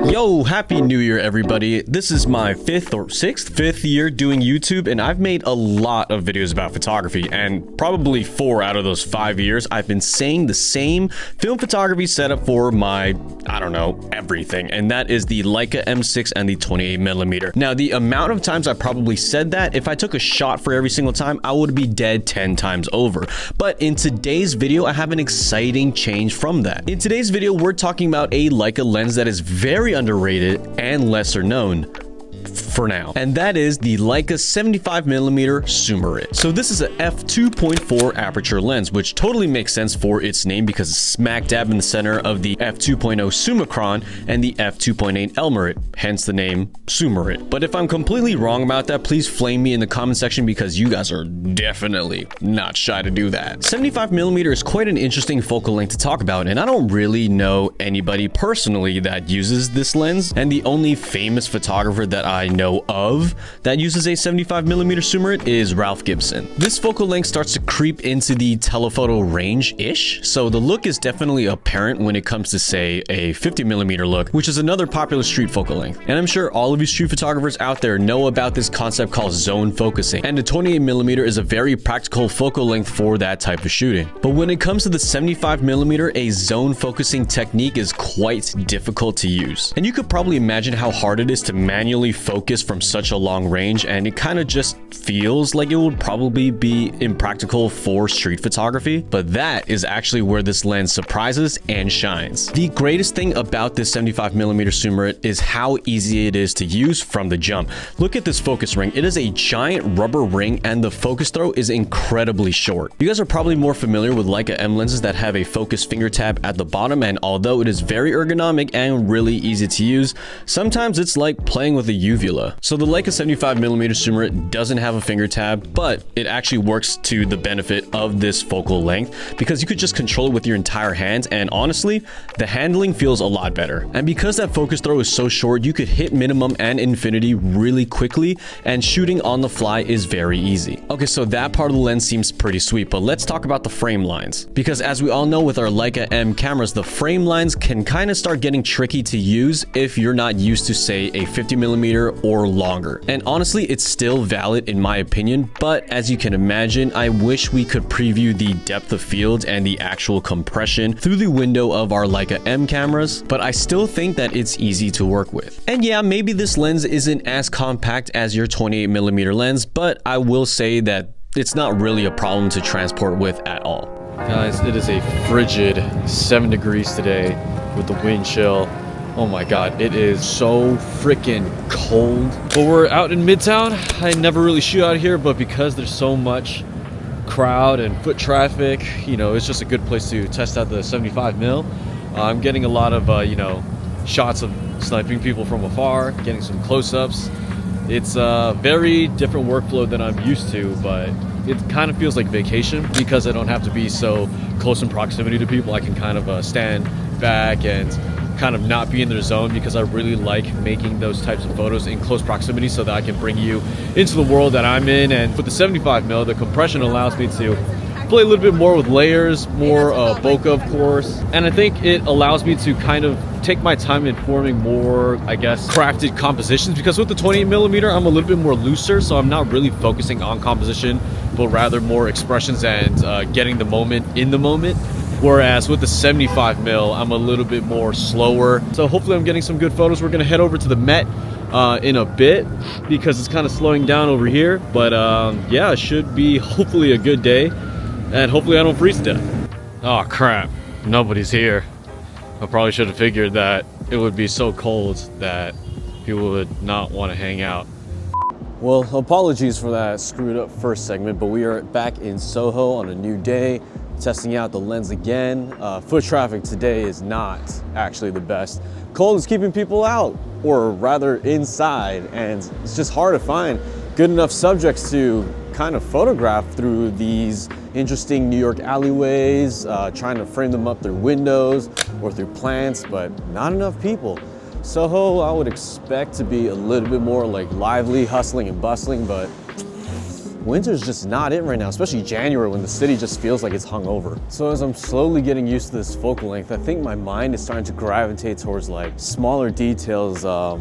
Yo, happy new year everybody. This is my fifth year doing YouTube, and I've made a lot of videos about photography, and probably 4 out of those 5 years I've been saying the same film photography setup for my, I don't know, everything, and that is the Leica M6 and the 28mm. Now, the amount of times I probably said that, if I took a shot for every single time, I would be dead 10 times over. But in today's video, I have an exciting change from that. In today's video, we're talking about a Leica lens that is very underrated and lesser known for now, and that is the Leica 75mm Summarit. So this is a f2.4 aperture lens, which totally makes sense for its name because it's smack dab in the center of the f2.0 Summicron and the f2.8 Elmarit, hence the name Summarit. But if I'm completely wrong about that, please flame me in the comment section because you guys are definitely not shy to do that. 75mm is quite an interesting focal length to talk about, and I don't really know anybody personally that uses this lens, and the only famous photographer that I know of that uses a 75mm Summarit is Ralph Gibson. This focal length starts to creep into the telephoto range-ish, so the look is definitely apparent when it comes to, say, a 50mm look, which is another popular street focal length. And I'm sure all of you street photographers out there know about this concept called zone focusing, and the 28mm is a very practical focal length for that type of shooting. But when it comes to the 75mm, a zone focusing technique is quite difficult to use. And you could probably imagine how hard it is to manually focus from such a long range, and it kind of just feels like it would probably be impractical for street photography, but that is actually where this lens surprises and shines. The greatest thing about this 75mm Summarit is how easy it is to use from the jump. Look at this focus ring. It is a giant rubber ring, and the focus throw is incredibly short. You guys are probably more familiar with Leica M lenses that have a focus finger tab at the bottom, and although it is very ergonomic and really easy to use, sometimes it's like playing with a uvula. So the Leica 75mm Summarit doesn't have a finger tab, but it actually works to the benefit of this focal length because you could just control it with your entire hand, and honestly, the handling feels a lot better. And because that focus throw is so short, you could hit minimum and infinity really quickly, and shooting on the fly is very easy. Okay, so that part of the lens seems pretty sweet, but let's talk about the frame lines. Because as we all know with our Leica M cameras, the frame lines can kind of start getting tricky to use if you're not used to, say, a 50mm or longer. And honestly, it's still valid in my opinion, but as you can imagine, I wish we could preview the depth of field and the actual compression through the window of our Leica M cameras, but I still think that it's easy to work with. And yeah, maybe this lens isn't as compact as your 28mm lens, but I will say that it's not really a problem to transport with at all. Guys, it is a frigid 7 degrees today with the wind chill. Oh my god, it is so freaking cold. But we're out in Midtown. I never really shoot out here, but because there's so much crowd and foot traffic, you know, it's just a good place to test out the 75mm. I'm getting a lot of, you know, shots of sniping people from afar, getting some close-ups. It's a very different workflow than I'm used to, but it kind of feels like vacation because I don't have to be so close in proximity to people. I can kind of stand back and kind of not be in their zone because I really like making those types of photos in close proximity so that I can bring you into the world that I'm in. And with the 75mm, the compression allows me to play a little bit more with layers, more bokeh of course, and I think it allows me to kind of take my time in forming more, I guess, crafted compositions, because with the 28mm I'm a little bit more looser, so I'm not really focusing on composition but rather more expressions and getting the moment in the moment. Whereas with the 75mm, I'm a little bit more slower. So hopefully I'm getting some good photos. We're gonna head over to the Met in a bit because it's kind of slowing down over here. But yeah, it should be hopefully a good day. And hopefully I don't freeze to death. Oh crap, nobody's here. I probably should have figured that it would be so cold that people would not want to hang out. Well, apologies for that screwed up first segment, but we are back in Soho on a new day, testing out the lens again. Foot traffic today is not actually the best. Cold is keeping people out, or rather inside, and it's just hard to find good enough subjects to kind of photograph through these interesting New York alleyways, trying to frame them up through windows or through plants, but not enough people. Soho, I would expect to be a little bit more like lively, hustling and bustling, but winter's just not it right now, especially January when the city just feels like it's hungover. So as I'm slowly getting used to this focal length, I think my mind is starting to gravitate towards like smaller details of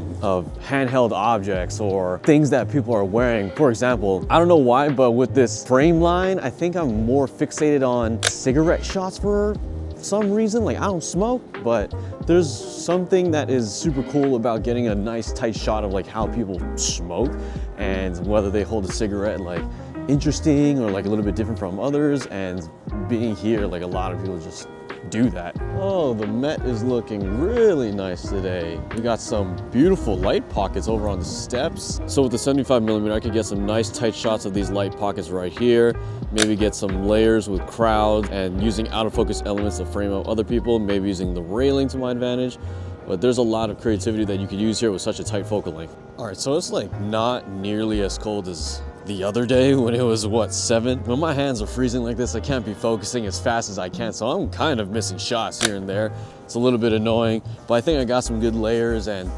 handheld objects or things that people are wearing. For example, I don't know why, but with this frame line, I think I'm more fixated on cigarette shots for some reason. Like, I don't smoke, but there's something that is super cool about getting a nice tight shot of like how people smoke and whether they hold a cigarette like interesting or like a little bit different from others. And being here, like a lot of people just do that. Oh, the Met is looking really nice today. We got some beautiful light pockets over on the steps. So with the 75mm, I could get some nice tight shots of these light pockets right here. Maybe get some layers with crowds and using out of focus elements to frame out other people, maybe using the railing to my advantage. But there's a lot of creativity that you could use here with such a tight focal length. All right, so it's like not nearly as cold as the other day when it was, what, 7? When my hands are freezing like this, I can't be focusing as fast as I can, so I'm kind of missing shots here and there. It's a little bit annoying, but I think I got some good layers and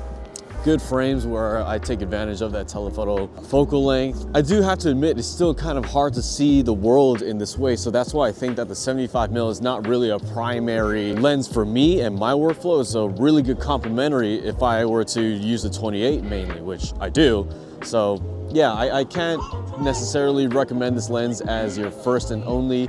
good frames where I take advantage of that telephoto focal length. I do have to admit, it's still kind of hard to see the world in this way, so that's why I think that the 75mm is not really a primary lens for me and my workflow. It's a really good complementary if I were to use the 28 mainly, which I do. So yeah, I can't necessarily recommend this lens as your first and only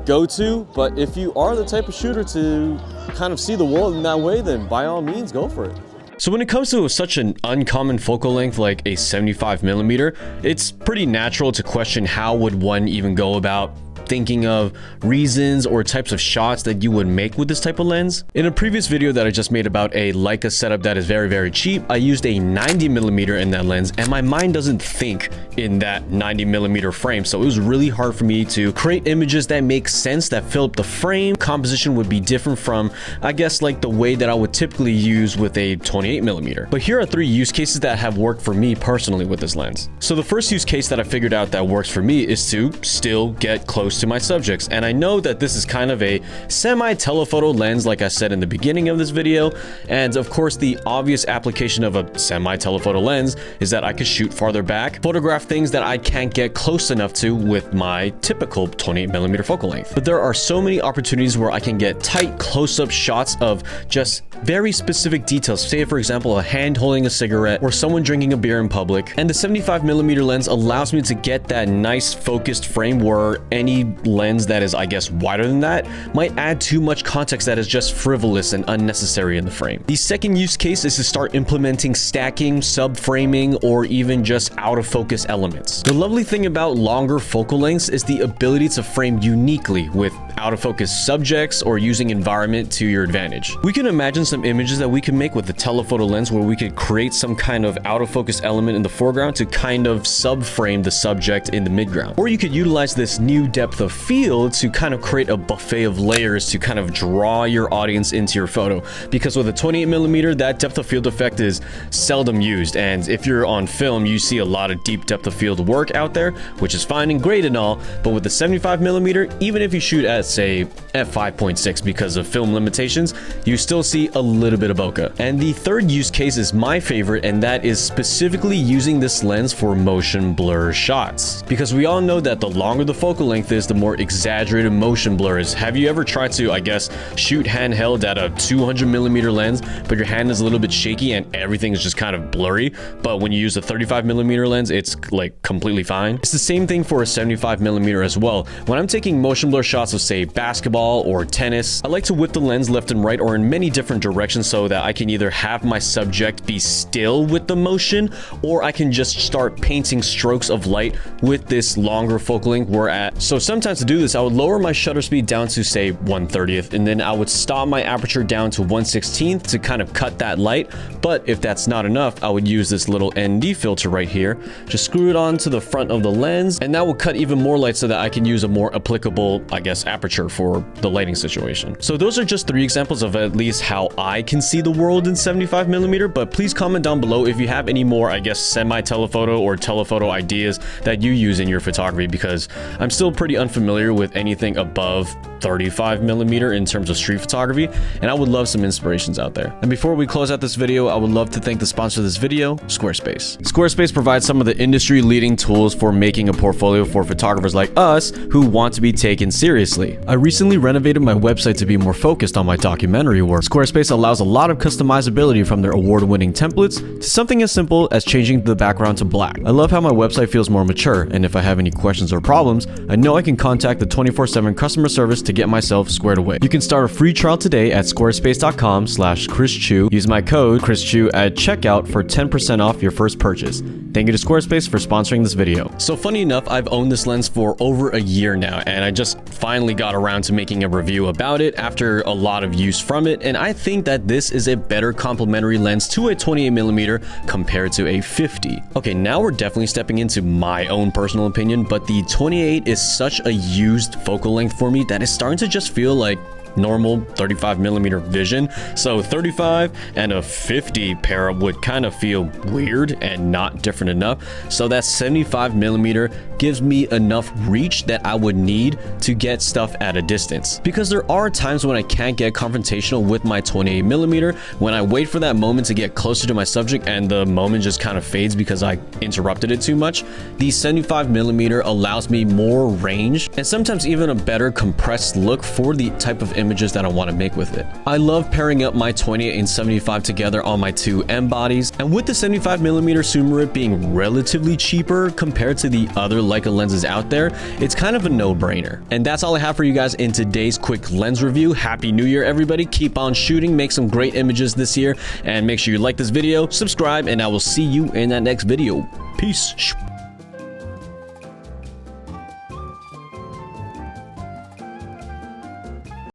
go-to, but if you are the type of shooter to kind of see the world in that way, then by all means, go for it. So when it comes to such an uncommon focal length like a 75mm, it's pretty natural to question how would one even go about thinking of reasons or types of shots that you would make with this type of lens. In a previous video that I just made about a Leica setup that is very, very cheap, I used a 90mm in that lens, and my mind doesn't think in that 90mm frame. So it was really hard for me to create images that make sense, that fill up the frame. Composition would be different from, I guess, like the way that I would typically use with a 28mm. But here are 3 use cases that have worked for me personally with this lens. So the first use case that I figured out that works for me is to still get close to my subjects. And I know that this is kind of a semi-telephoto lens, like I said in the beginning of this video. And of course, the obvious application of a semi-telephoto lens is that I could shoot farther back, photograph things that I can't get close enough to with my typical 28mm focal length. But there are so many opportunities where I can get tight close-up shots of just very specific details. Say, for example, a hand holding a cigarette or someone drinking a beer in public. And the 75mm lens allows me to get that nice focused frame where any lens that is, I guess, wider than that might add too much context that is just frivolous and unnecessary in the frame. The second use case is to start implementing stacking, subframing, or even just out of focus elements. The lovely thing about longer focal lengths is the ability to frame uniquely with out of focus subjects or using environment to your advantage. We can imagine some images that we can make with the telephoto lens where we could create some kind of out of focus element in the foreground to kind of subframe the subject in the midground. Or you could utilize this new depth of field to kind of create a buffet of layers to kind of draw your audience into your photo. Because with a 28mm, that depth of field effect is seldom used. And if you're on film, you see a lot of deep depth of field work out there, which is fine and great and all. But with the 75mm, even if you shoot at, say, f5.6 because of film limitations, you still see a little bit of bokeh. And the third use case is my favorite, and that is specifically using this lens for motion blur shots. Because we all know that the longer the focal length is, the more exaggerated motion blur is. Have you ever tried to, I guess, shoot handheld at a 200mm lens, but your hand is a little bit shaky and everything is just kind of blurry? But when you use a 35mm lens, it's like completely fine. It's the same thing for a 75mm as well. When I'm taking motion blur shots of, say, basketball or tennis, I like to whip the lens left and right or in many different directions so that I can either have my subject be still with the motion, or I can just start painting strokes of light with this longer focal length we're at. So sometimes to do this, I would lower my shutter speed down to, say, 1/30th, and then I would stop my aperture down to 1/16th to kind of cut that light. But if that's not enough, I would use this little ND filter right here, just screw it on to the front of the lens, and that will cut even more light so that I can use a more applicable, I guess, aperture for the lighting situation. So those are just 3 examples of at least how I can see the world in 75mm, but please comment down below if you have any more, I guess, semi-telephoto or telephoto ideas that you use in your photography, because I'm still pretty pretty unfamiliar with anything above 35 millimeter in terms of street photography, and I would love some inspirations out there. And before we close out this video, I would love to thank the sponsor of this video, Squarespace. Squarespace provides some of the industry leading tools for making a portfolio for photographers like us who want to be taken seriously. I recently renovated my website to be more focused on my documentary work. Squarespace allows a lot of customizability from their award-winning templates to something as simple as changing the background to black. I love how my website feels more mature, and if I have any questions or problems, I know I can contact the 24/7 customer service to get myself squared away. You can start a free trial today at squarespace.com/ChrisChew. Use my code ChrisChew at checkout for 10% off your first purchase. Thank you to Squarespace for sponsoring this video. So funny enough, I've owned this lens for over a year now, and I just finally got around to making a review about it after a lot of use from it, and I think that this is a better complementary lens to a 28mm compared to a 50. Okay, now we're definitely stepping into my own personal opinion, but the 28 is such a used focal length for me that it's starting to just feel like normal 35mm vision. So 35 and a 50 pair would kind of feel weird and not different enough. So that 75mm gives me enough reach that I would need to get stuff at a distance. Because there are times when I can't get confrontational with my 28mm, when I wait for that moment to get closer to my subject and the moment just kind of fades because I interrupted it too much. The 75mm allows me more range and sometimes even a better compressed look for the type of images that I want to make with it. I love pairing up my 28 and 75 together on my two M bodies, and with the 75mm Summarit being relatively cheaper compared to the other Leica lenses out there, it's kind of a no-brainer. And that's all I have for you guys in today's quick lens review. Happy New Year, everybody. Keep on shooting, make some great images this year, and make sure you like this video, subscribe, and I will see you in that next video. Peace.